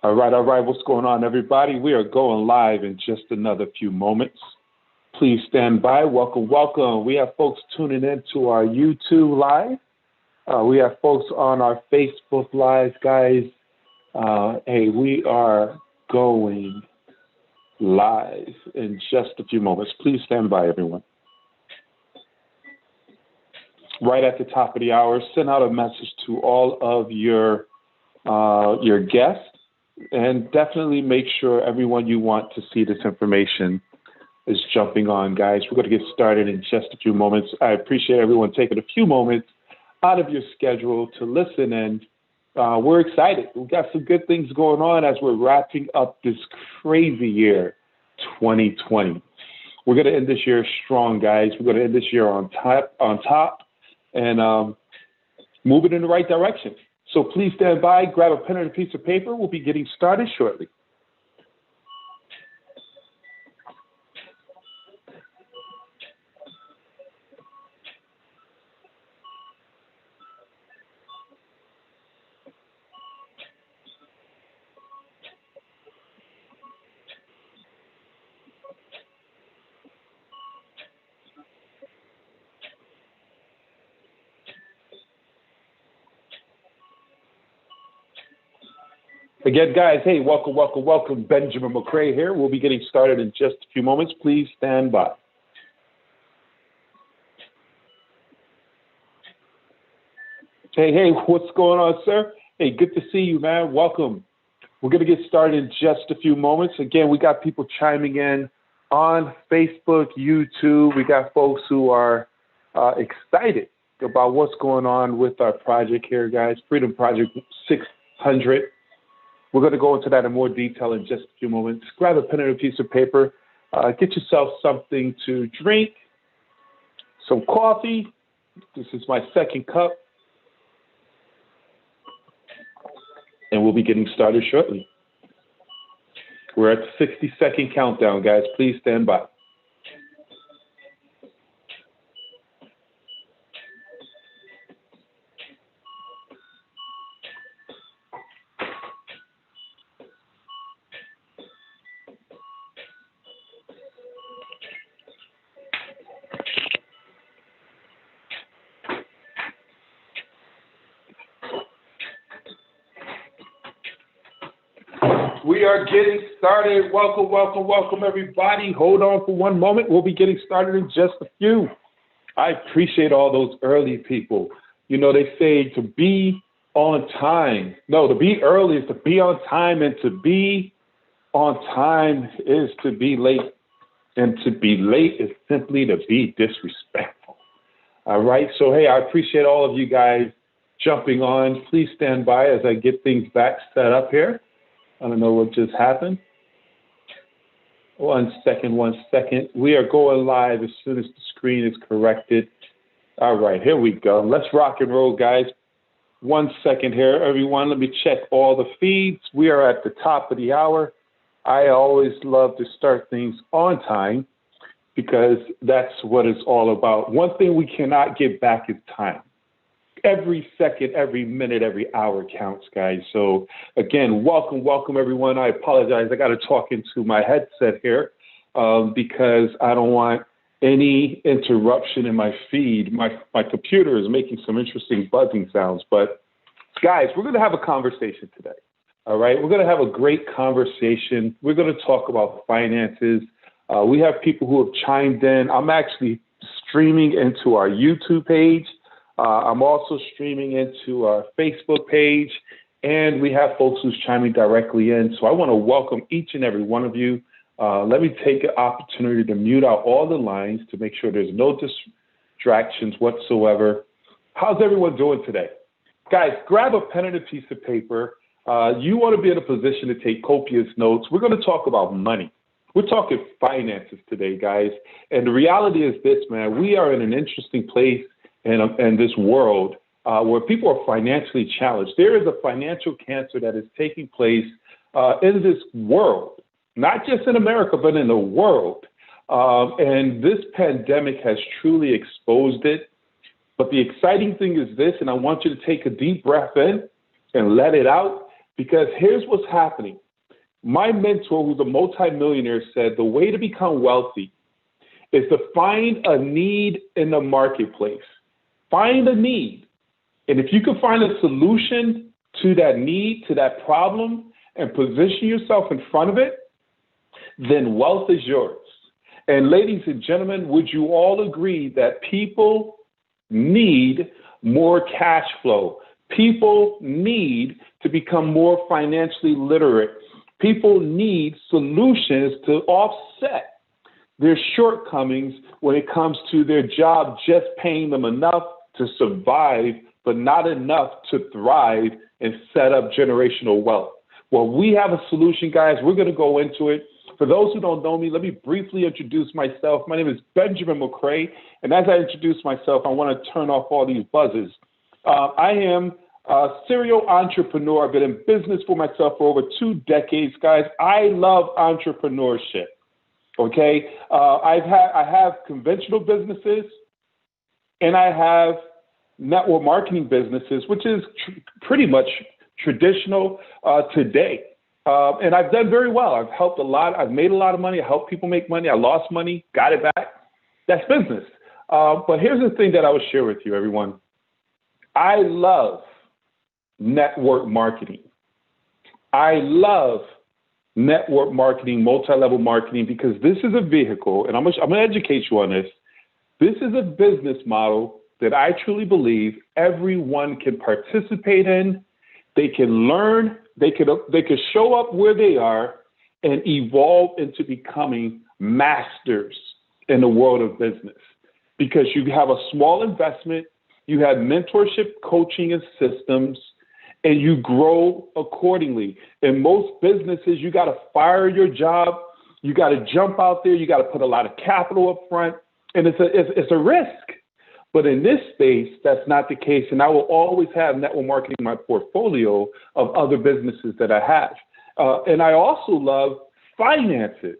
All right. What's going on, everybody? We are going live in just another few moments. Please stand by. Welcome, welcome. We have folks tuning in to our YouTube live. We have folks on our Facebook live, guys. Hey, we are going live in just a few moments. Please stand by, everyone. Right at the top of the hour, send out a message to all of your guests, and definitely make sure everyone you want to see this information is jumping on, guys. We're going to get started in just a few moments. I appreciate everyone taking a few moments out of your schedule to listen, and we're excited. We've got some good things going on as we're wrapping up this crazy year, 2020. We're going to end this year strong, guys. We're going to end this year on top, and moving in the right direction. So please stand by, grab a pen and a piece of paper. We'll be getting started shortly. Again, guys, hey, welcome, welcome, welcome. Benjamin McCrae here. We'll be getting started in just a few moments. Please stand by. Hey, what's going on, sir? Hey, good to see you, man. Welcome. We're going to get started in just a few moments. Again, we got people chiming in on Facebook, YouTube. We got folks who are excited about what's going on with our project here, guys. Freedom Project 600. We're going to go into that in more detail in just a few moments. Grab a pen and a piece of paper. Get yourself something to drink, some coffee. This is my second cup. And we'll be getting started shortly. We're at the 60-second countdown, guys. Please stand by. We are getting started. Welcome, welcome, welcome, everybody. Hold on for one moment. We'll be getting started in just a few. I appreciate all those early people. You know, they say to be on time. No, to be early is to be on time, and to be on time is to be late. And to be late is simply to be disrespectful. All right. So, hey, I appreciate all of you guys jumping on. Please stand by as I get things back set up here. I don't know what just happened. One second. We are going live as soon as the screen is corrected. All right, here we go. Let's rock and roll, guys. 1 second here, everyone. Let me check all the feeds. We are at the top of the hour. I always love to start things on time because that's what it's all about. One thing we cannot get back is time. Every second, every minute, every hour counts, guys. So, again, welcome, everyone. I apologize. I got to talk into my headset here because I don't want any interruption in my feed. My computer is making some interesting buzzing sounds. But, guys, we're going to have a conversation today, all right? We're going to have a great conversation. We're going to talk about finances. We have people who have chimed in. I'm actually streaming into our YouTube page. I'm also streaming into our Facebook page, and we have folks who's chiming directly in. So I want to welcome each and every one of you. Let me take an opportunity to mute out all the lines to make sure there's no distractions whatsoever. How's everyone doing today? Guys, grab a pen and a piece of paper. You want to be in a position to take copious notes. We're going to talk about money. We're talking finances today, guys. And the reality is this, man, we are in an interesting place in this world where people are financially challenged. There is a financial cancer that is taking place in this world, not just in America, but in the world. And this pandemic has truly exposed it. But the exciting thing is this, and I want you to take a deep breath in and let it out. Because here's what's happening. My mentor, who's a multimillionaire, said the way to become wealthy is to find a need in the marketplace. Find a need. And if you can find a solution to that need, to that problem, and position yourself in front of it, then wealth is yours. And ladies and gentlemen, would you all agree that people need more cash flow? People need to become more financially literate. People need solutions to offset their shortcomings when it comes to their job just paying them enough to survive, but not enough to thrive and set up generational wealth. Well, we have a solution, guys. We're going to go into it. For those who don't know me, let me briefly introduce myself. My name is Benjamin McCrae, and as I introduce myself, I want to turn off all these buzzes. I am a serial entrepreneur. I've been in business for myself for over 2 decades, guys. I love entrepreneurship. Okay, I have conventional businesses, and I have network marketing businesses, which is pretty much traditional today. And I've done very well. I've helped a lot. I've made a lot of money. I helped people make money. I lost money, got it back. That's business. But here's the thing that I will share with you, everyone. I love network marketing. I love network marketing, multi-level marketing, because this is a vehicle, and I'm going to educate you on this. This is a business model that I truly believe everyone can participate in. They can learn. They could show up where they are and evolve into becoming masters in the world of business, because you have a small investment, you have mentorship, coaching, and systems, and you grow accordingly. In most businesses, you got to fire your job, you got to jump out there, you got to put a lot of capital up front, and it's a risk. But in this space, that's not the case. And I will always have network marketing in my portfolio of other businesses that I have. And I also love finances.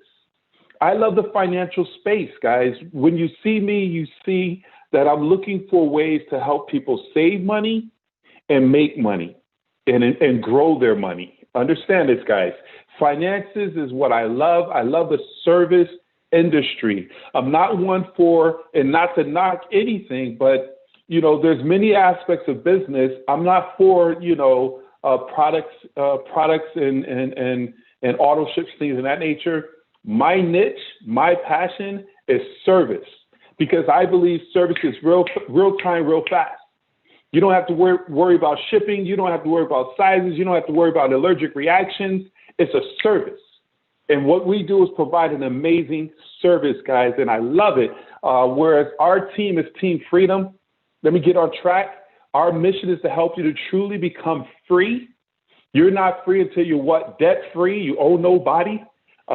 I love the financial space, guys. When you see me, you see that I'm looking for ways to help people save money and make money and grow their money. Understand this, guys. Finances is what I love. I love the service industry. I'm not one for, and not to knock anything, but, there's many aspects of business. I'm not for, products and auto ships, things of that nature. My niche, my passion is service, because I believe service is real time, real fast. You don't have to worry about shipping. You don't have to worry about sizes. You don't have to worry about allergic reactions. It's a service. And what we do is provide an amazing service, guys, and I love it. Whereas our team is Team Freedom. Let me get on track. Our mission is to help you to truly become free. You're not free until you're what? Debt-free. You owe nobody.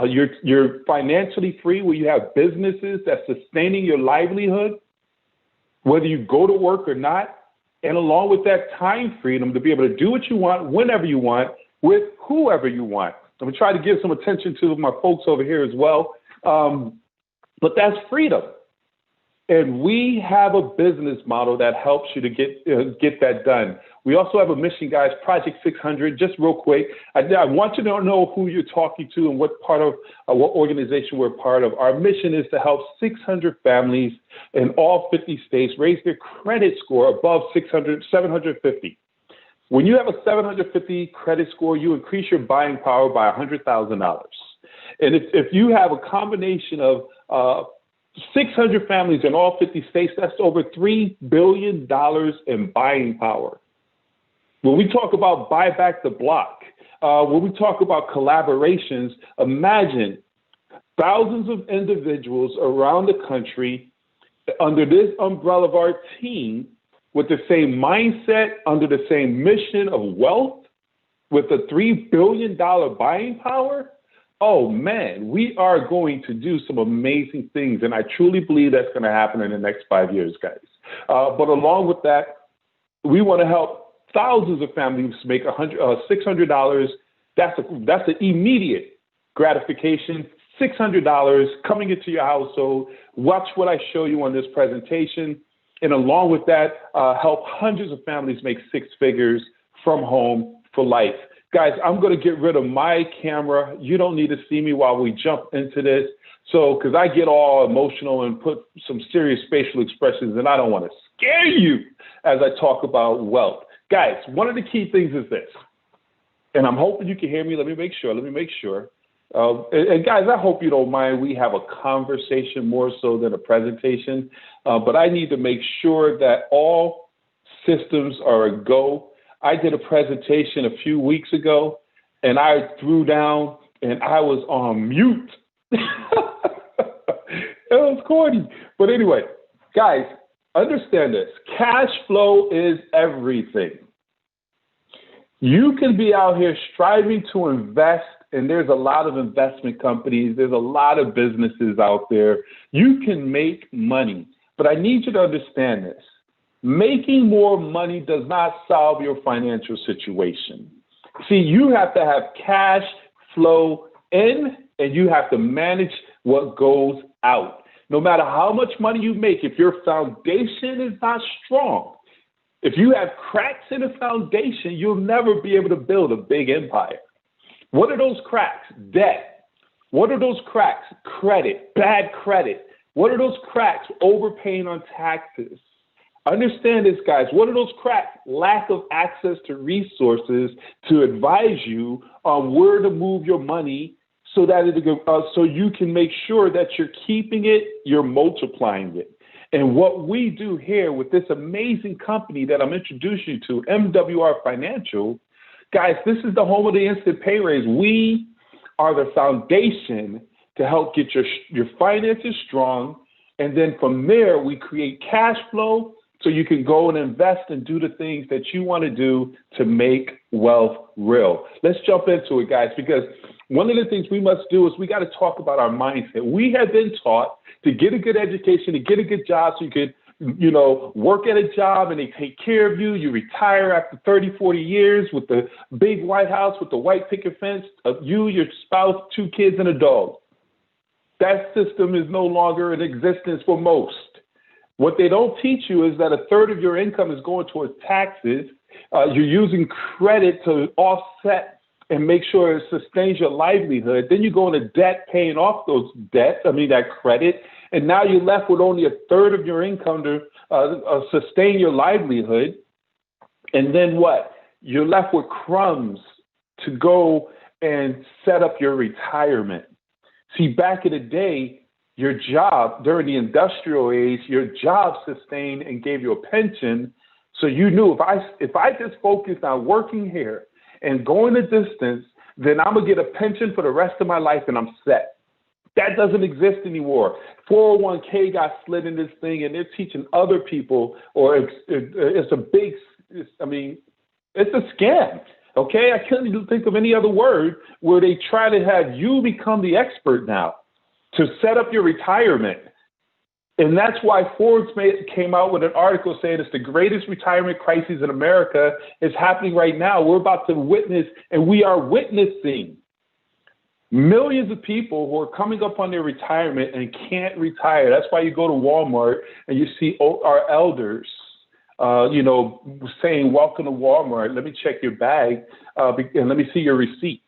You're financially free, where you have businesses that's sustaining your livelihood, whether you go to work or not. And along with that, time freedom to be able to do what you want, whenever you want, with whoever you want. I'm going to try to give some attention to my folks over here as well. But that's freedom. And we have a business model that helps you to get that done. We also have a mission, guys, Project 600. Just real quick, I want you to know who you're talking to and what part of what organization we're part of. Our mission is to help 600 families in all 50 states raise their credit score above 750. When you have a 750 credit score, you increase your buying power by $100,000. And if you have a combination of 600 families in all 50 states, that's over $3 billion in buying power. When we talk about buy back the block, when we talk about collaborations, imagine thousands of individuals around the country under this umbrella of our team with the same mindset, under the same mission of wealth, with a $3 billion buying power. Oh, man, we are going to do some amazing things. And I truly believe that's going to happen in the next 5 years, guys. But along with that, we want to help thousands of families make $600. That's an immediate gratification. $600 coming into your household. Watch what I show you on this presentation. And along with that, help hundreds of families make 6 figures from home for life. Guys, I'm going to get rid of my camera. You don't need to see me while we jump into this. So, because I get all emotional and put some serious facial expressions, and I don't want to scare you as I talk about wealth. Guys, one of the key things is this, and I'm hoping you can hear me. Let me make sure. And guys, I hope you don't mind. We have a conversation more so than a presentation, but I need to make sure that all systems are a go. I did a presentation a few weeks ago, and I threw down, and I was on mute. It was corny. But anyway, guys, understand this. Cash flow is everything. You can be out here striving to invest, and there's a lot of investment companies. There's a lot of businesses out there. You can make money, but I need you to understand this. Making more money does not solve your financial situation. See, you have to have cash flow in, and you have to manage what goes out. No matter how much money you make, if your foundation is not strong, if you have cracks in the foundation, you'll never be able to build a big empire. What are those cracks? Debt. What are those cracks? Credit, bad credit. What are those cracks? Overpaying on taxes. Understand this, guys. What are those cracks? Lack of access to resources to advise you on where to move your money so that so you can make sure that you're keeping it, you're multiplying it. And what we do here with this amazing company that I'm introducing you to, MWR Financial, guys, this is the home of the instant pay raise. We are the foundation to help get your finances strong. And then from there, we create cash flow so you can go and invest and do the things that you want to do to make wealth real. Let's jump into it, guys, because one of the things we must do is we got to talk about our mindset. We have been taught to get a good education, to get a good job so you could, work at a job and they take care of you. You retire after 30, 40 years with the big White House, with the white picket fence of you, your spouse, 2 kids, and a dog. That system is no longer in existence for most. What they don't teach you is that a third of your income is going towards taxes. You're using credit to offset and make sure it sustains your livelihood. Then you go into debt, paying off those debts, that credit. And now you're left with only a third of your income to sustain your livelihood. And then what? You're left with crumbs to go and set up your retirement. See, back in the day, your job during the industrial age, your job sustained and gave you a pension. So you knew if I just focused on working here and going the distance, then I'm going to get a pension for the rest of my life and I'm set. That doesn't exist anymore. 401k got slid in this thing and they're teaching other people, or it's a scam. Okay, I couldn't even think of any other word where they try to have you become the expert now to set up your retirement. And that's why Forbes came out with an article saying it's the greatest retirement crisis in America is happening right now. We're about to witness, and we are witnessing millions of people who are coming up on their retirement and can't retire. That's why you go to Walmart and you see our elders, saying, welcome to Walmart. Let me check your bag and let me see your receipt.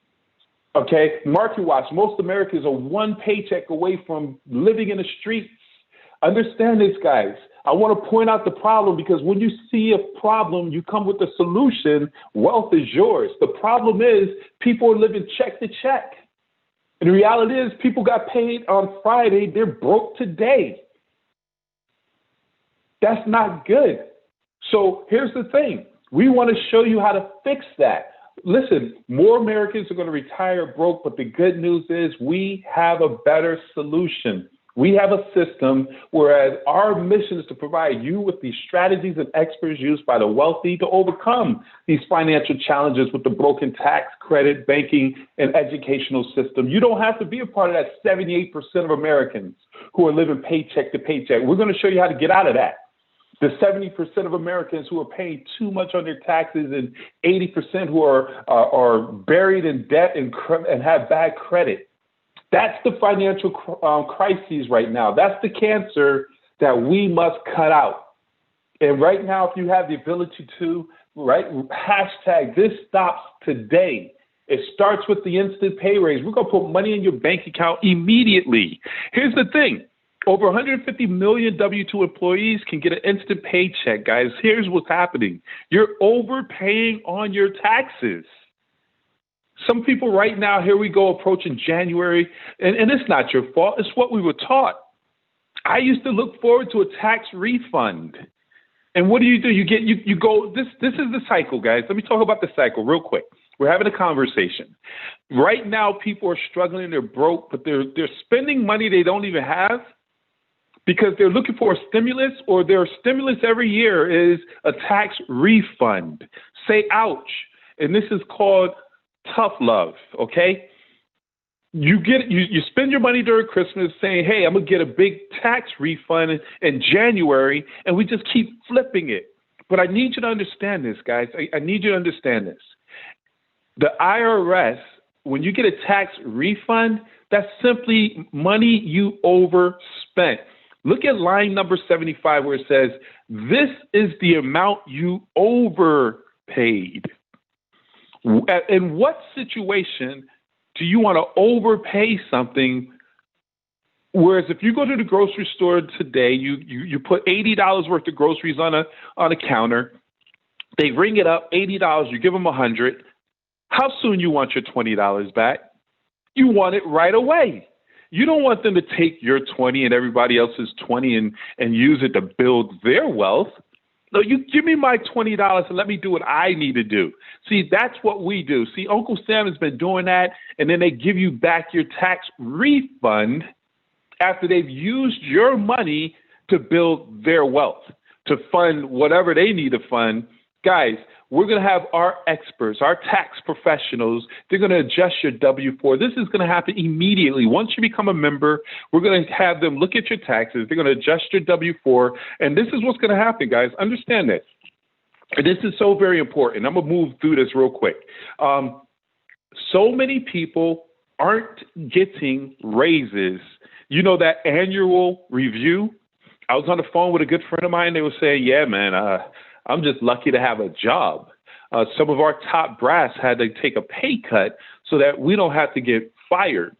Okay, market watch. Most Americans are one paycheck away from living in the streets. Understand this, guys. I want to point out the problem because when you see a problem, you come with a solution. Wealth is yours. The problem is people are living check to check. And the reality is people got paid on Friday. They're broke today. That's not good. So here's the thing. We want to show you how to fix that. Listen, more Americans are going to retire broke, but the good news is we have a better solution. We have a system, whereas our mission is to provide you with these strategies and experts used by the wealthy to overcome these financial challenges with the broken tax, credit, banking, and educational system. You don't have to be a part of that 78% of Americans who are living paycheck to paycheck. We're going to show you how to get out of that. The 70% of Americans who are paying too much on their taxes and 80% who are buried in debt and have bad credit. That's the financial crises right now. That's the cancer that we must cut out. And right now, if you have the ability to, hashtag this stops today. It starts with the instant pay raise. We're going to put money in your bank account immediately. Here's the thing. Over 150 million W-2 employees can get an instant paycheck, guys. Here's what's happening. You're overpaying on your taxes. Some people right now, here we go, approaching January, and it's not your fault. It's what we were taught. I used to look forward to a tax refund. And what do? You go, this is the cycle, guys. Let me talk about the cycle real quick. We're having a conversation. Right now, people are struggling. They're broke, but they're spending money they don't even have because they're looking for a stimulus, or their stimulus every year is a tax refund. Say ouch. And this is called tough love, okay? You spend your money during Christmas saying, hey, I'm going to get a big tax refund in January, and we just keep flipping it. But I need you to understand this, guys. I need you to understand this. The IRS, when you get a tax refund, that's simply money you overspent. Look at line number 75 where it says, this is the amount you overpaid. In what situation do you want to overpay something? Whereas if you go to the grocery store today, you put $80 worth of groceries on a counter, they ring it up, $80, you give them $100. How soon you want your $20 back? You want it right away. You don't want them to take your 20 and everybody else's 20 and use it to build their wealth. No, you give me my $20 and let me do what I need to do. See, that's what we do. See, Uncle Sam has been doing that, and then they give you back your tax refund after they've used your money to build their wealth, to fund whatever they need to fund. Guys, we're going to have our experts, our tax professionals. They're going to adjust your W-4. This is going to happen immediately. Once you become a member, we're going to have them look at your taxes. They're going to adjust your W-4. And this is what's going to happen, guys. Understand this. This is so very important. I'm going to move through this real quick. So many people aren't getting raises. You know, that annual review? I was on the phone with a good friend of mine. They were saying, yeah, man, I'm just lucky to have a job. Some of our top brass had to take a pay cut so that we don't have to get fired.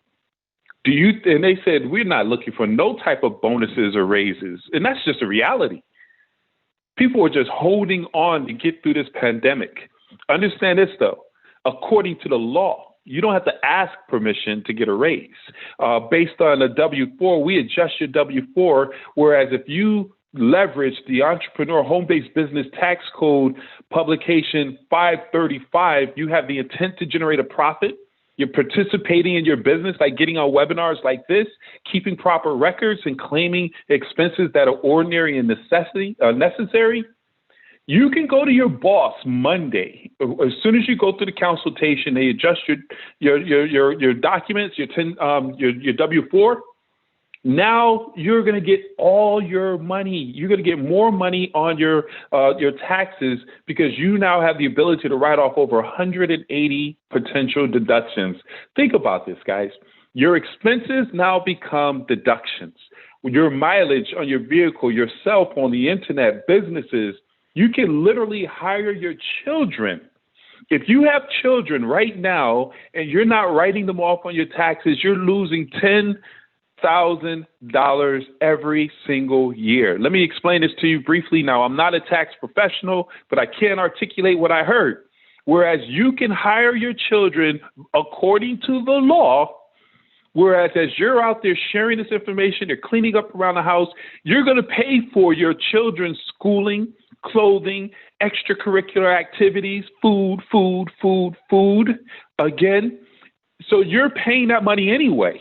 And they said, we're not looking for no type of bonuses or raises. And that's just a reality. People are just holding on to get through this pandemic. Understand this, though. According to the law, you don't have to ask permission to get a raise. Based on a W-4, we adjust your W-4, whereas if you leverage the Entrepreneur Home-Based Business Tax Code publication 535, you have the intent to generate a profit. You're participating in your business by getting on webinars like this, keeping proper records and claiming expenses that are ordinary and necessary. You can go to your boss Monday. As soon as you go through the consultation, they adjust your documents, your W-4. Now you're going to get all your money. You're going to get more money on your taxes because you now have the ability to write off over 180 potential deductions. Think about this, guys. Your expenses now become deductions. Your mileage on your vehicle, your cell phone, the internet, businesses, you can literally hire your children. If you have children right now and you're not writing them off on your taxes, you're losing $10,000 every single year. Let me explain this to you briefly. Now, I'm not a tax professional, but I can articulate what I heard. Whereas you can hire your children according to the law, whereas as you're out there sharing this information, you're cleaning up around the house, you're going to pay for your children's schooling, clothing, extracurricular activities, food. Again, so you're paying that money anyway.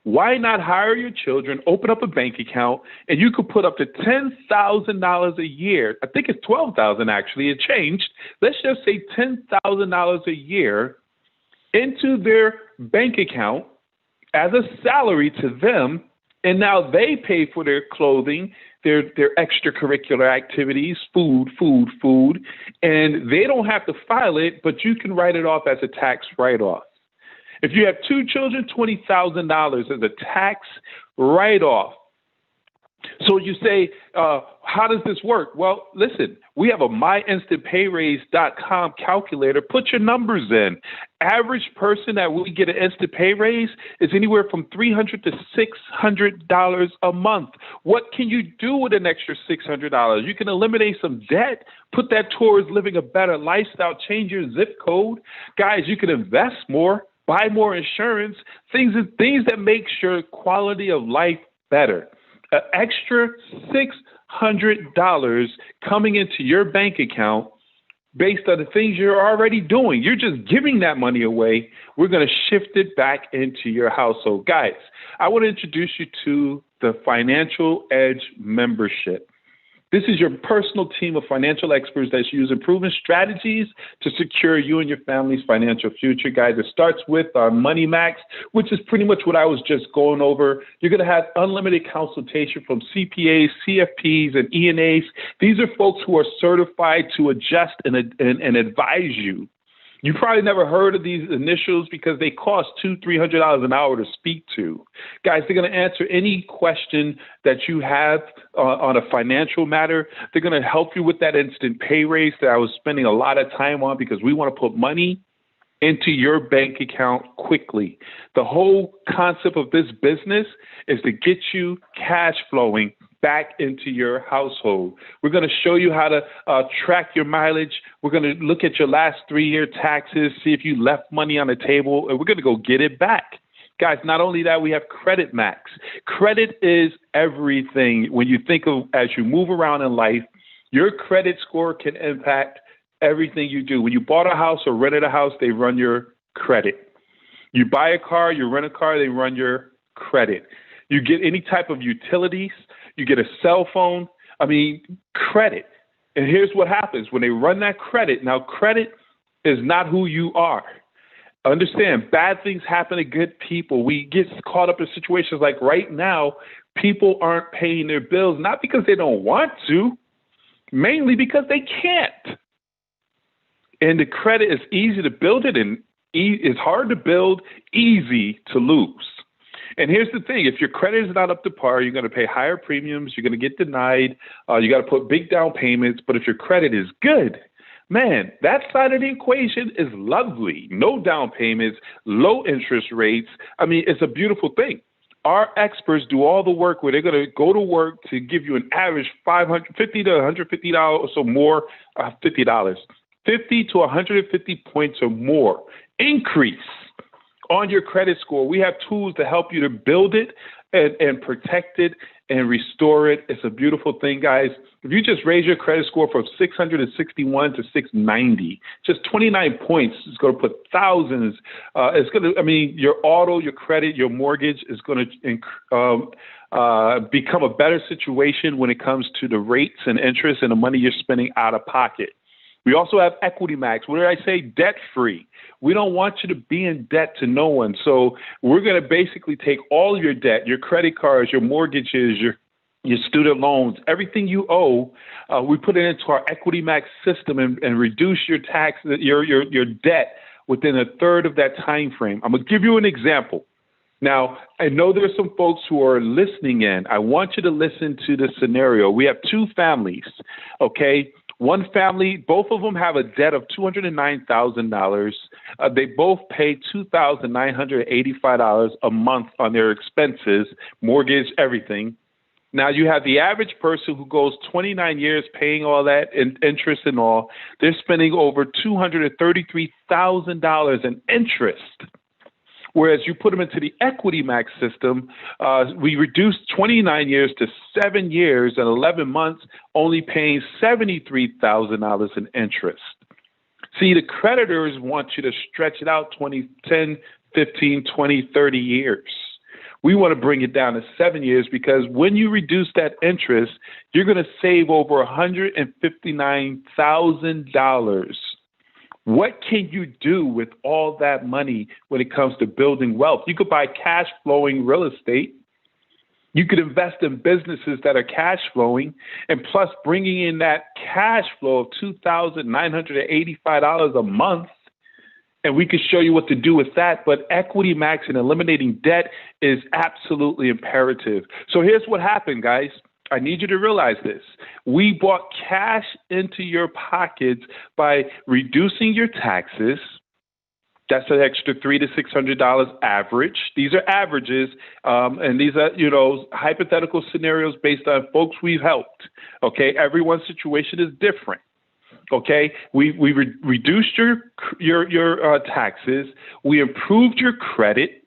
Why not hire your children, open up a bank account, and you could put up to $10,000 a year. I think it's $12,000 actually. It changed. Let's just say $10,000 a year into their bank account as a salary to them, and now they pay for their clothing, their extracurricular activities, food, and they don't have to file it, but you can write it off as a tax write-off. If you have two children, $20,000 as a tax write-off. So you say, how does this work? Well, listen, we have a myinstantpayraise.com calculator. Put your numbers in. Average person that will get an instant pay raise is anywhere from $300 to $600 a month. What can you do with an extra $600? You can eliminate some debt, put that towards living a better lifestyle, change your zip code. Guys, you can invest more, buy more insurance, things that make your quality of life better. An extra $600 coming into your bank account based on the things you're already doing. You're just giving that money away. We're going to shift it back into your household. Guys, I want to introduce you to the Financial Edge membership. This is your personal team of financial experts that use proven strategies to secure you and your family's financial future. Guys, it starts with our Money Max, which is pretty much what I was just going over. You're going to have unlimited consultation from CPAs, CFPs, and ENAs. These are folks who are certified to adjust and advise you. You probably never heard of these initials because they cost $200-300 an hour to speak to. Guys, they're going to answer any question that you have on a financial matter. They're going to help you with that instant pay raise that I was spending a lot of time on because we want to put money into your bank account quickly. The whole concept of this business is to get you cash flowing back into your household. We're going to show you how to track your mileage. We're going to look at your last 3-year taxes, see if you left money on the table, and we're going to go get it back. Guys, not only that, we have Credit Max. Credit is everything. When you think of as you move around in life, your credit score can impact everything you do. When you bought a house or rented a house, they run your credit. You buy a car, you rent a car, they run your credit. You get any type of utilities, you get a cell phone, credit. And here's what happens when they run that credit. Now, credit is not who you are. Understand, bad things happen to good people. We get caught up in situations like right now, people aren't paying their bills, not because they don't want to, mainly because they can't. And the credit is easy to build it and it's hard to build, easy to lose. And here's the thing. If your credit is not up to par, you're going to pay higher premiums. You're going to get denied. You got to put big down payments. But if your credit is good, man, that side of the equation is lovely. No down payments, low interest rates. It's a beautiful thing. Our experts do all the work where they're going to go to work to give you an average $50 to $150 or so more, $50, 50 to 150 points or more increase on your credit score. We have tools to help you to build it and protect it and restore it. It's a beautiful thing, guys. If you just raise your credit score from 661 to 690, just 29 points is going to put thousands. It's going to, your auto, your credit, your mortgage is going to become a better situation when it comes to the rates and interest and the money you're spending out of pocket. We also have Equity Max. What did I say? Debt-free. We don't want you to be in debt to no one. So we're going to basically take all of your debt, your credit cards, your mortgages, your student loans, everything you owe. We put it into our Equity Max system and reduce your tax, your debt within a third of that time frame. I'm going to give you an example. Now, I know there's some folks who are listening in. I want you to listen to this scenario. We have two families, okay? One family, both of them have a debt of $209,000. They both pay $2,985 a month on their expenses, mortgage, everything. Now, you have the average person who goes 29 years paying all that interest and all. They're spending over $233,000 in interest. Whereas you put them into the Equity Max system, we reduced 29 years to 7 years and 11 months, only paying $73,000 in interest. See, the creditors want you to stretch it out 10, 15, 20, 30 years. We want to bring it down to 7 years because when you reduce that interest, you're going to save over $159,000. What can you do with all that money when it comes to building wealth? You could buy cash flowing real estate. You could invest in businesses that are cash flowing, and plus bringing in that cash flow of $2,985 a month. And we could show you what to do with that. But Equity Max and eliminating debt is absolutely imperative. So here's what happened, guys. I need you to realize this. We brought cash into your pockets by reducing your taxes. That's an extra $300 to $600 average. These are averages, and these are, hypothetical scenarios based on folks we've helped. Okay, everyone's situation is different. Okay, we reduced your taxes. We improved your credit,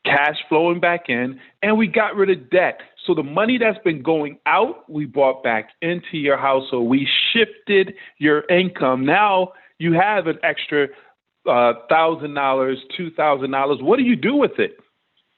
cash flowing back in, and we got rid of debt. So the money that's been going out, we brought back into your household. We shifted your income. Now you have an extra $1,000, $2,000. What do you do with it?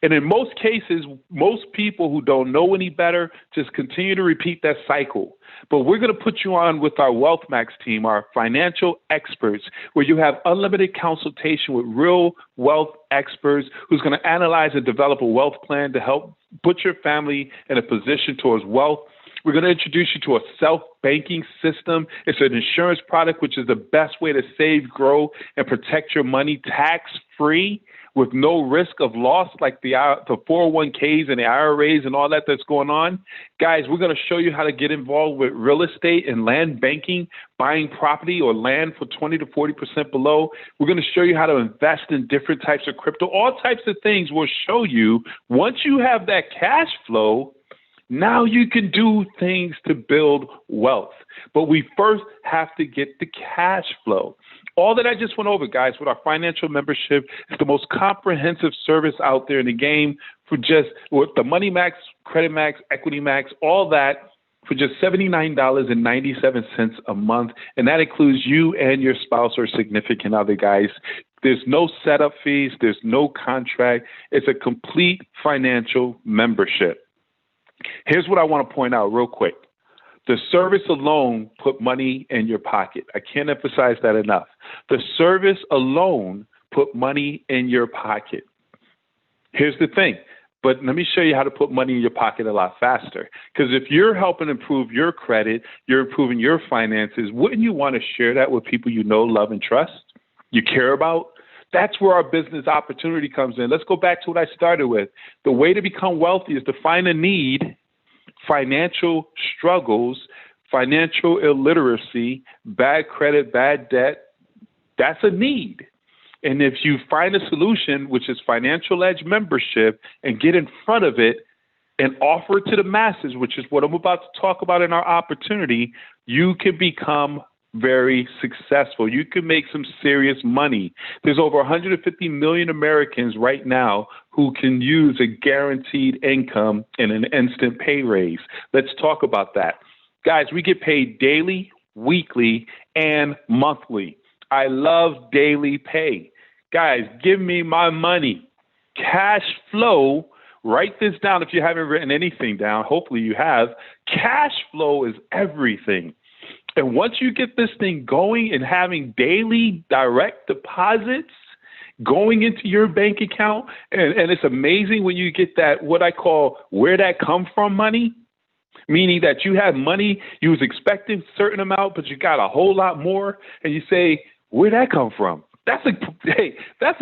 And in most cases, most people who don't know any better just continue to repeat that cycle. But we're going to put you on with our Wealth Max team, our financial experts, where you have unlimited consultation with real wealth experts who's going to analyze and develop a wealth plan to help put your family in a position towards wealth. We're going to introduce you to a self-banking system. It's an insurance product, which is the best way to save, grow, and protect your money tax-free with no risk of loss like the 401ks and the IRAs and all that's going on. Guys, we're going to show you how to get involved with real estate and land banking, buying property or land for 20 to 40% below. We're going to show you how to invest in different types of crypto, all types of things. We'll show you once you have that cash flow. Now you can do things to build wealth. But we first have to get the cash flow. All that I just went over, guys, with our financial membership is the most comprehensive service out there in the game for just with the Money Max, Credit Max, Equity Max, all that for just $79.97 a month. And that includes you and your spouse or significant other, guys. There's no setup fees. There's no contract. It's a complete financial membership. Here's what I want to point out real quick. The service alone put money in your pocket. I can't emphasize that enough. The service alone put money in your pocket. Here's the thing. But let me show you how to put money in your pocket a lot faster. Because if you're helping improve your credit, you're improving your finances, wouldn't you want to share that with people you know, love, and trust, you care about? That's where our business opportunity comes in. Let's go back to what I started with. The way to become wealthy is to find a need, financial struggles, financial illiteracy, bad credit, bad debt. That's a need. And if you find a solution, which is Financial Edge membership, and get in front of it and offer it to the masses, which is what I'm about to talk about in our opportunity, you can become very successful. You can make some serious money. There's over 150 million Americans right now who can use a guaranteed income and an instant pay raise. Let's talk about that. Guys, we get paid daily, weekly, and monthly. I love daily pay. Guys, give me my money. Cash flow, write this down if you haven't written anything down. Hopefully you have. Cash flow is everything. And once you get this thing going and having daily direct deposits going into your bank account, and it's amazing when you get that, what I call where that come from money, meaning that you have money, you was expecting a certain amount, but you got a whole lot more, and you say, where'd that come from? That's a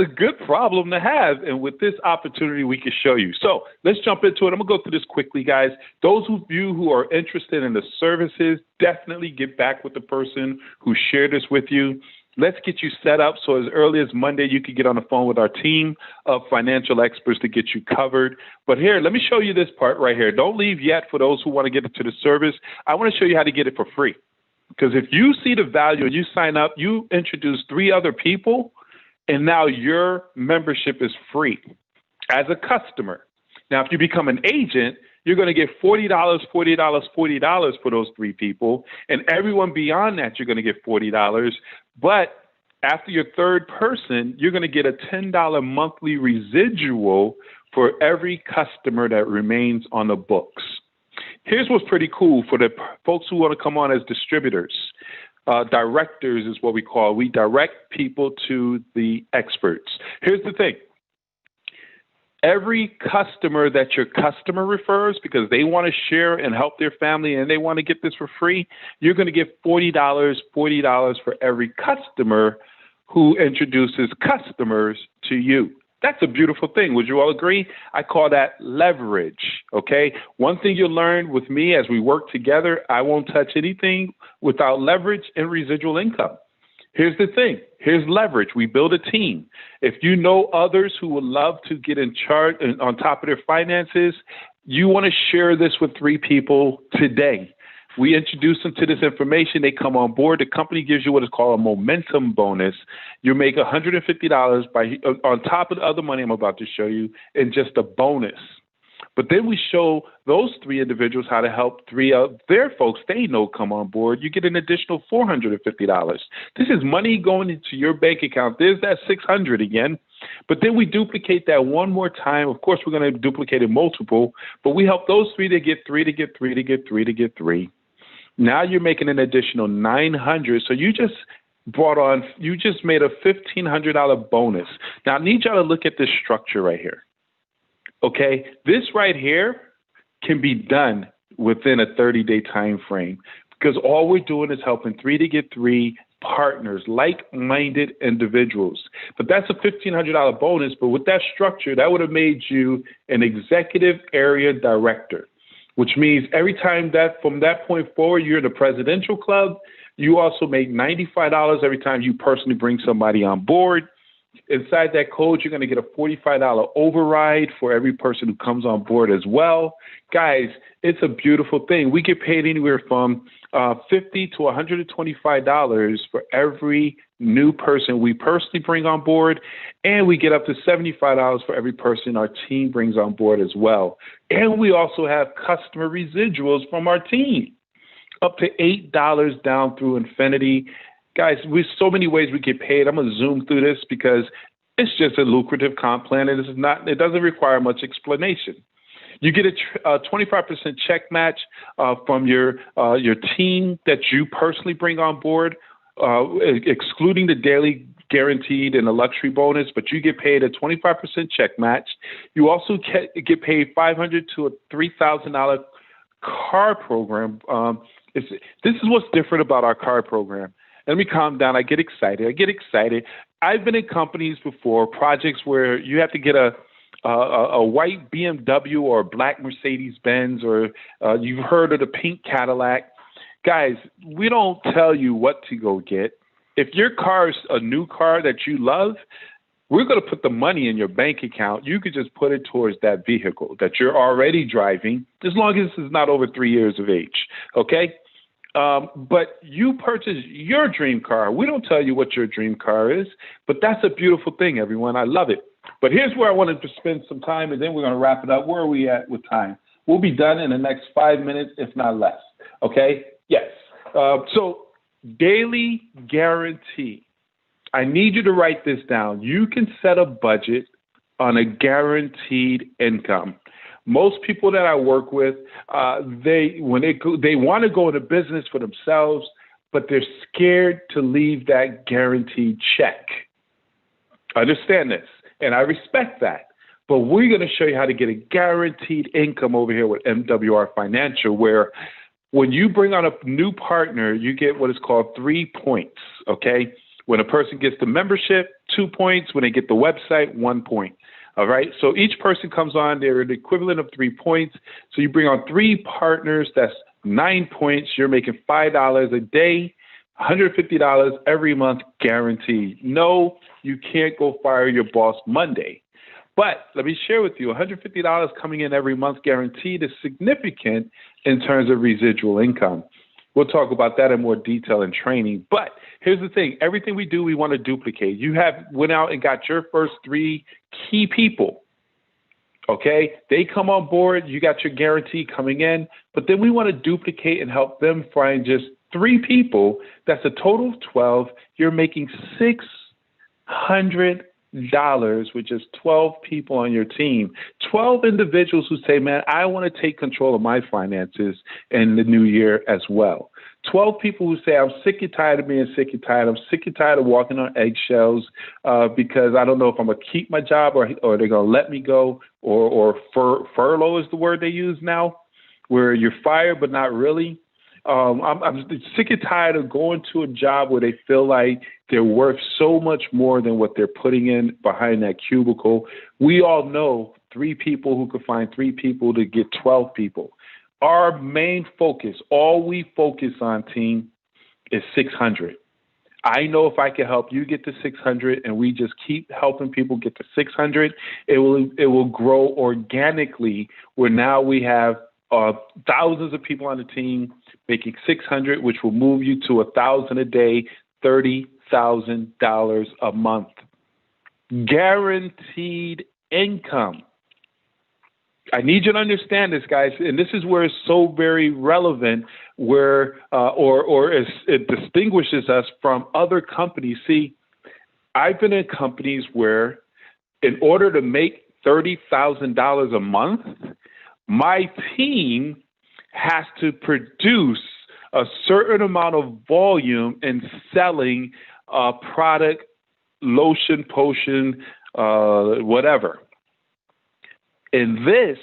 good problem to have. And with this opportunity, we can show you. So let's jump into it. I'm going to go through this quickly, guys. Those of you who are interested in the services, definitely get back with the person who shared this with you. Let's get you set up so as early as Monday, you can get on the phone with our team of financial experts to get you covered. But here, let me show you this part right here. Don't leave yet for those who want to get into the service. I want to show you how to get it for free. Because if you see the value and you sign up, you introduce 3 other people, and now your membership is free as a customer. Now, if you become an agent, you're going to get $40, $40, $40 for those 3 people, and everyone beyond that, you're going to get $40. But after your third person, you're going to get a $10 monthly residual for every customer that remains on the books. Here's what's pretty cool for the folks who want to come on as distributors. Directors is what we call. We direct people to the experts. Here's the thing. Every customer that your customer refers because they want to share and help their family and they want to get this for free, you're going to get $40 for every customer who introduces customers to you. That's a beautiful thing. Would you all agree? I call that leverage. Okay. One thing you'll learn with me as we work together, I won't touch anything without leverage and residual income. Here's the thing. Here's leverage. We build a team. If you know others who would love to get in charge and on top of their finances, you want to share this with 3 people today. We introduce them to this information. They come on board. The company gives you what is called a momentum bonus. You make $150 on top of the other money I'm about to show you in just a bonus. But then we show those 3 individuals how to help 3 of their folks they know come on board. You get an additional $450. This is money going into your bank account. There's that $600 again. But then we duplicate that one more time. Of course, we're going to duplicate it multiple, but we help those 3 to get 3 to get 3 to get 3 to get 3. Now you're making an additional $900. So you just made a $1,500 bonus. Now I need y'all to look at this structure right here. Okay, this right here can be done within a 30-day time frame because all we're doing is helping 3 to get 3 partners, like-minded individuals. But that's a $1,500 bonus. But with that structure, that would have made you an executive area director, which means every time that from that point forward, you're in the presidential club. You also make $95 every time you personally bring somebody on board. Inside that code, you're going to get a $45 override for every person who comes on board as well. Guys, it's a beautiful thing. We get paid anywhere from $50 to $125 for every new person we personally bring on board, and we get up to $75 for every person our team brings on board as well. And we also have customer residuals from our team, up to $8 down through infinity. Guys, there's so many ways we get paid. I'm going to zoom through this because it's just a lucrative comp plan, and it doesn't require much explanation. You get a 25% check match from your team that you personally bring on board, excluding the daily guaranteed and the luxury bonus, but you get paid a 25% check match. You also get paid $500 to a $3,000 car program. This is what's different about our car program. Let me calm down. I get excited. I've been in companies before, projects where you have to get a white BMW or a black Mercedes-Benz, or you've heard of the pink Cadillac. Guys, we don't tell you what to go get. If your car is a new car that you love, we're going to put the money in your bank account. You could just put it towards that vehicle that you're already driving, as long as it's not over 3 years of age, okay? But you purchase your dream car. We don't tell you what your dream car is, but that's a beautiful thing, everyone. I love it. But here's where I wanted to spend some time, and then we're going to wrap it up. Where are we at with time? We'll be done in the next 5 minutes, if not less. Okay? Yes. So daily guarantee. I need you to write this down. You can set a budget on a guaranteed income. Most people that I work with, they want to go into business for themselves, but they're scared to leave that guaranteed check. Understand this, and I respect that. But we're going to show you how to get a guaranteed income over here with MWR Financial, where when you bring on a new partner, you get what is called 3 points, okay? When a person gets the membership, 2 points. When they get the website, 1 point. All right. So each person comes on, they're the equivalent of 3 points. So you bring on 3 partners, that's 9 points. You're making $5 a day, $150 every month guaranteed. No, you can't go fire your boss Monday. But let me share with you, $150 coming in every month guaranteed is significant in terms of residual income. We'll talk about that in more detail in training. But here's the thing. Everything we do, we want to duplicate. You went out and got your first 3 key people. Okay? They come on board. You got your guarantee coming in. But then we want to duplicate and help them find just 3 people. That's a total of 12. You're making $600 with just 12 people on your team. 12 individuals who say, man, I want to take control of my finances in the new year as well. 12 people who say, I'm sick and tired of being sick and tired. I'm sick and tired of walking on eggshells because I don't know if I'm going to keep my job or they're going to let me go, or furlough is the word they use now, where you're fired but not really. I'm sick and tired of going to a job where they feel like they're worth so much more than what they're putting in behind that cubicle. We all know 3 people who could find 3 people to get 12 people. Our main focus, all we focus on, team, is 600. I know if I can help you get to 600 and we just keep helping people get to 600, it will grow organically where now we have thousands of people on the team making 600, which will move you to 1,000 a day, $30,000 a month. Guaranteed income. I need you to understand this, guys, and this is where it's so very relevant, where it distinguishes us from other companies. See, I've been in companies where, in order to make $30,000 a month, my team has to produce a certain amount of volume in selling product, lotion, potion, whatever. In this,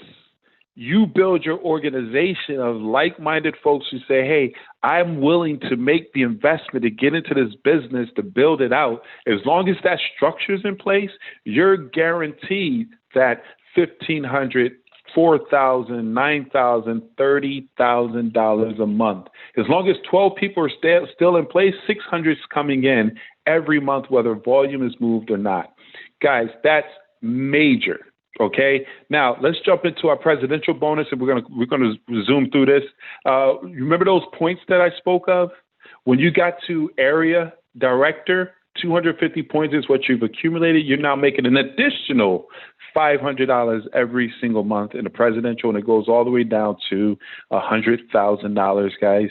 you build your organization of like-minded folks who say, hey, I'm willing to make the investment to get into this business, to build it out. As long as that structure's in place, you're guaranteed that $1,500, $4,000, $9,000, $30,000 a month. As long as 12 people are still in place, 600 is coming in every month, whether volume is moved or not. Guys, that's major. Okay. Now let's jump into our presidential bonus, and we're gonna zoom through this. You remember those points that I spoke of? When you got to area director, 250 points is what you've accumulated. You're now making an additional $500 every single month in the presidential, and it goes all the way down to $100,000, guys.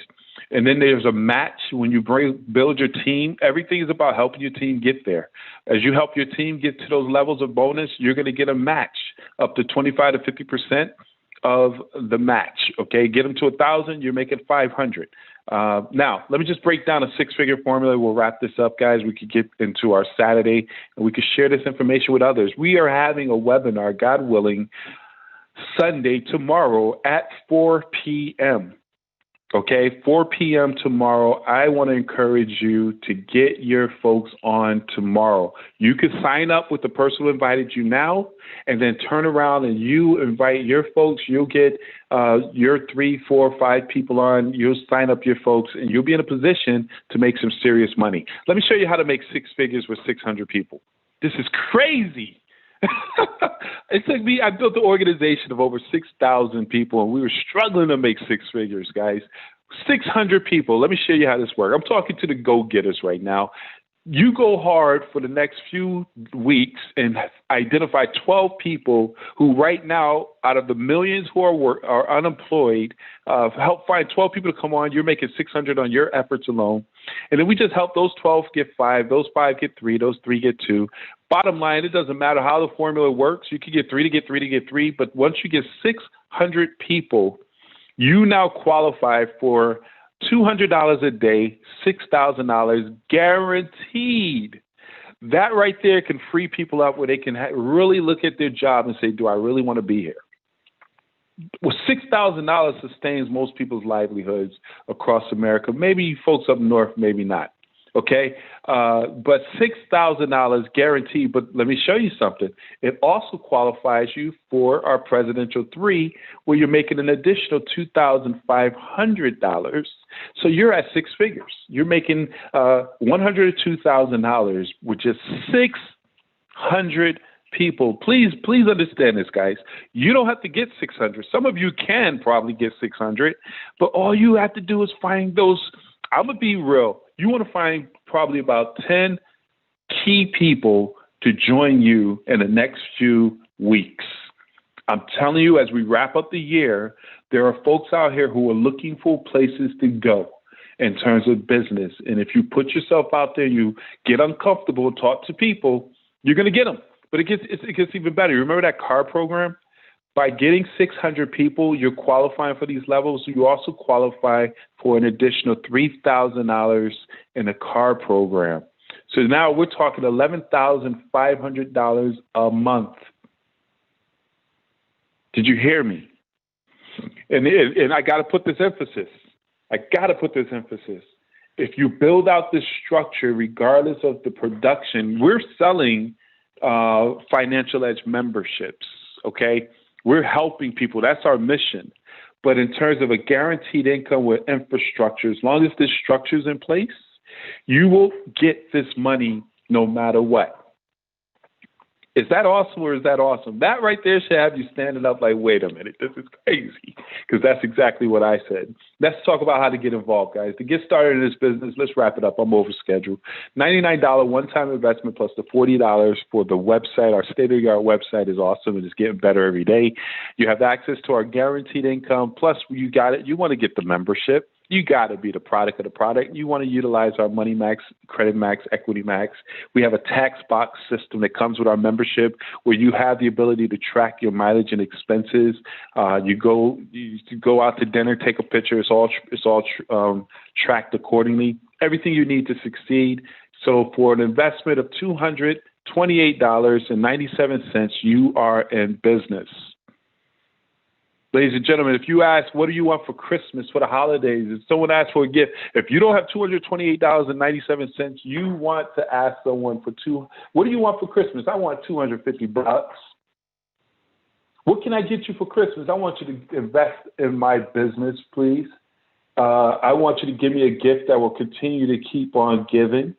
And then there's a match when you build your team. Everything is about helping your team get there. As you help your team get to those levels of bonus, you're going to get a match up to 25 to 50% of the match. Okay, get them to 1,000, you're making 500. Now, let me just break down a 6-figure formula. We'll wrap this up, guys. We could get into our Saturday, and we could share this information with others. We are having a webinar, God willing, Sunday, tomorrow at 4 p.m. Okay, 4 p.m. tomorrow. I want to encourage you to get your folks on tomorrow. You can sign up with the person who invited you now, and then turn around and you invite your folks. You'll get your 3, 4, 5 people on. You'll sign up your folks, and you'll be in a position to make some serious money. Let me show you how to make 6 figures with 600 people. This is crazy. It took me, I built an organization of over 6,000 people, and we were struggling to make 6 figures, guys. 600 people. Let me show you how this works. I'm talking to the go-getters right now. You go hard for the next few weeks and identify 12 people who right now, out of the millions who are unemployed, help find 12 people to come on. You're making 600 on your efforts alone. And then we just help those 12 get 5, those 5 get 3, those 3 get 2. Bottom line, it doesn't matter how the formula works. You can get 3 to get 3 to get 3. But once you get 600 people, you now qualify for $200 a day, $6,000 guaranteed. That right there can free people up where they can really look at their job and say, do I really want to be here? Well, $6,000 sustains most people's livelihoods across America. Maybe folks up north, maybe not. Okay, but $6,000 guaranteed. But let me show you something. It also qualifies you for our Presidential 3, where you're making an additional $2,500. So you're at 6 figures. You're making $102,000 with just 600 people. Please understand this, guys. You don't have to get 600. Some of you can probably get 600, but all you have to do is find those. I'm going to be real. You want to find probably about 10 key people to join you in the next few weeks. I'm telling you, as we wrap up the year, there are folks out here who are looking for places to go in terms of business. And if you put yourself out there, you get uncomfortable, talk to people, you're going to get them. But it gets even better. You remember that CAR program? By getting 600 people, you're qualifying for these levels. You also qualify for an additional $3,000 in a CAR program. So now we're talking $11,500 a month. Did you hear me? And I got to put this emphasis. I got to put this emphasis. If you build out this structure, regardless of the production, we're selling Financial Edge memberships, okay? We're helping people. That's our mission. But in terms of a guaranteed income with infrastructure, as long as this structure is in place, you will get this money no matter what. Is that awesome or is that awesome? That right there should have you standing up like, wait a minute, this is crazy, because that's exactly what I said. Let's talk about how to get involved, guys. To get started in this business, let's wrap it up. I'm over schedule. $99 one-time investment plus the $40 for the website. Our state-of-the-art website is awesome and it's getting better every day. You have access to our guaranteed income, plus you got it. You want to get the membership. You got to be the product of the product. You want to utilize our Money Max, Credit Max, Equity Max. We have a tax box system that comes with our membership where you have the ability to track your mileage and expenses. You go out to dinner, take a picture. It's all tracked accordingly. Everything you need to succeed. So for an investment of $228.97, you are in business. Ladies and gentlemen, if you ask, what do you want for Christmas, for the holidays, if someone asks for a gift, if you don't have $228.97, you want to ask someone what do you want for Christmas? I want $250. What can I get you for Christmas? I want you to invest in my business, please. I want you to give me a gift that will continue to keep on giving.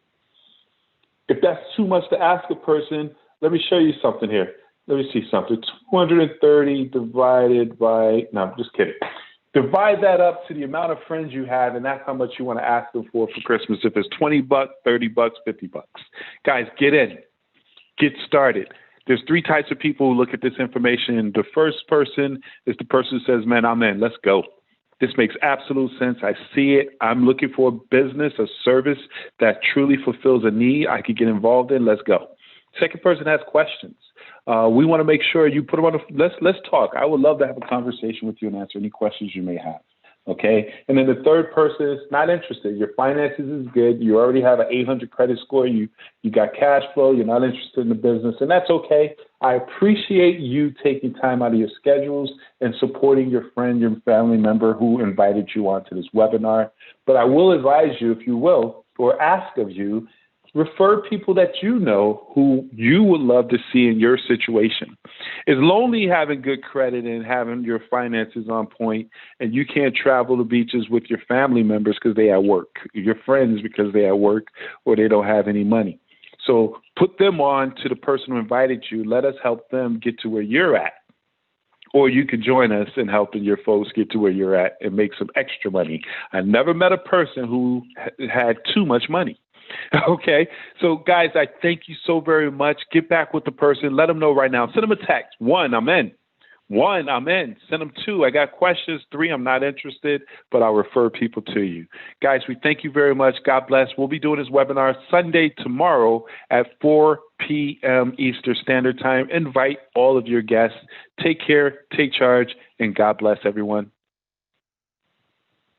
If that's too much to ask a person, let me show you something here. Let me see something. 230 divided by, no, I'm just kidding. Divide that up to the amount of friends you have, and that's how much you want to ask them for Christmas. If it's $20, $30, $50. Guys, get in. Get started. There's three types of people who look at this information. The first person is the person who says, man, I'm in. Let's go. This makes absolute sense. I see it. I'm looking for a business, a service that truly fulfills a need I could get involved in. Let's go. Second person has questions. We want to make sure you put them on. Let's talk. I would love to have a conversation with you and answer any questions you may have. Okay. And then the third person is not interested. Your finances is good. You already have an 800 credit score. You got cash flow. You're not interested in the business, and that's okay. I appreciate you taking time out of your schedules and supporting your friend, your family member who invited you onto this webinar. But I will advise you, if you will, or ask of you, refer people that you know who you would love to see in your situation. It's lonely having good credit and having your finances on point, and you can't travel to beaches with your family members because they at work, your friends because they at work, or they don't have any money. So put them on to the person who invited you. Let us help them get to where you're at. Or you could join us in helping your folks get to where you're at and make some extra money. I never met a person who had too much money. Okay. So, guys, I thank you so very much. Get back with the person. Let them know right now. Send them a text. 1, I'm in. 1, I'm in. Send them 2. I got questions. 3, I'm not interested, but I'll refer people to you. Guys, we thank you very much. God bless. We'll be doing this webinar Sunday tomorrow at 4 p.m. Eastern Standard Time. Invite all of your guests. Take care, take charge, and God bless everyone.